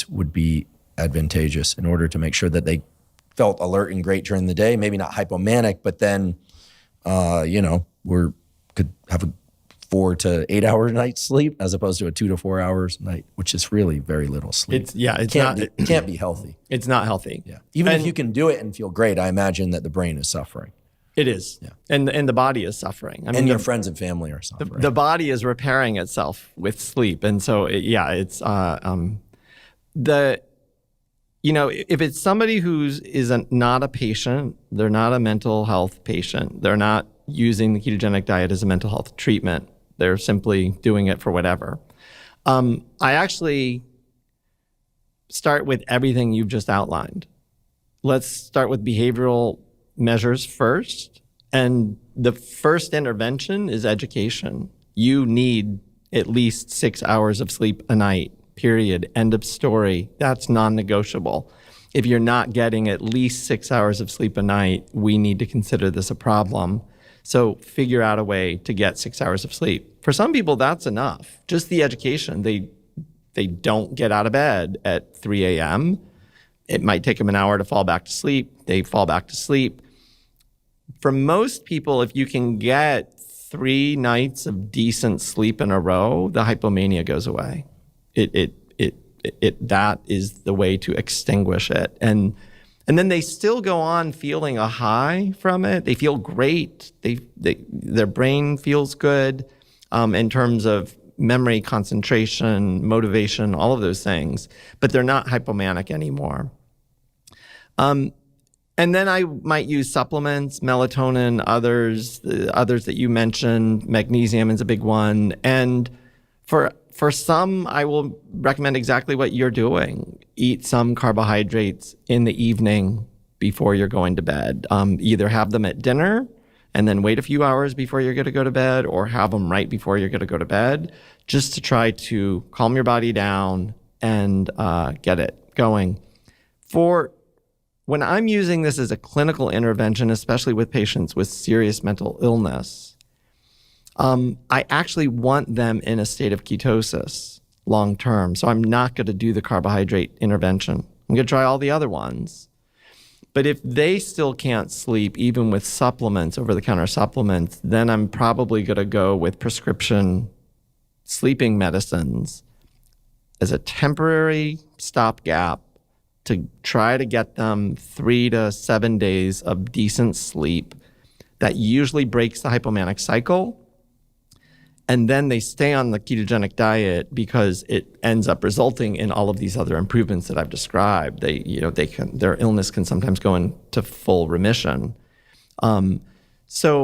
would be advantageous in order to make sure that they felt alert and great during the day, maybe not hypomanic, but then, could have a 4 to 8 hour night's sleep as opposed to a 2 to 4 hours a night, which is really very little sleep. It can't be healthy. It's not healthy. Yeah. Even if you can do it and feel great, I imagine that the brain is suffering. It is. Yeah. And the body is suffering. And your friends and family are suffering. The body is repairing itself with sleep. And so, if it's somebody not a patient, they're not a mental health patient, they're not using the ketogenic diet as a mental health treatment, they're simply doing it for whatever. I actually start with everything you've just outlined. Let's start with behavioral measures first. And the first intervention is education. You need at least 6 hours of sleep a night, period. End of story. That's non-negotiable. If you're not getting at least 6 hours of sleep a night, we need to consider this a problem. So figure out a way to get 6 hours of sleep. For some people, that's enough. Just the education. They don't get out of bed at 3 a.m. It might take them an hour to fall back to sleep. They fall back to sleep. For most people, if you can get 3 nights of decent sleep in a row, the hypomania goes away. That is the way to extinguish it. And then they still go on feeling a high from it. They feel great. Their brain feels good in terms of memory, concentration, motivation, all of those things. But they're not hypomanic anymore. And then I might use supplements, melatonin, others that you mentioned. Magnesium is a big one. And for some, I will recommend exactly what you're doing. Eat some carbohydrates in the evening before you're going to bed. Either have them at dinner and then wait a few hours before you're going to go to bed, or have them right before you're going to go to bed, just to try to calm your body down and get it going. When I'm using this as a clinical intervention, especially with patients with serious mental illness, I actually want them in a state of ketosis long term. So I'm not going to do the carbohydrate intervention. I'm going to try all the other ones. But if they still can't sleep, even with supplements, over-the-counter supplements, then I'm probably going to go with prescription sleeping medicines as a temporary stopgap to try to get them 3 to 7 days of decent sleep. That usually breaks the hypomanic cycle. And then they stay on the ketogenic diet because it ends up resulting in all of these other improvements that I've described. Their illness can sometimes go into full remission. So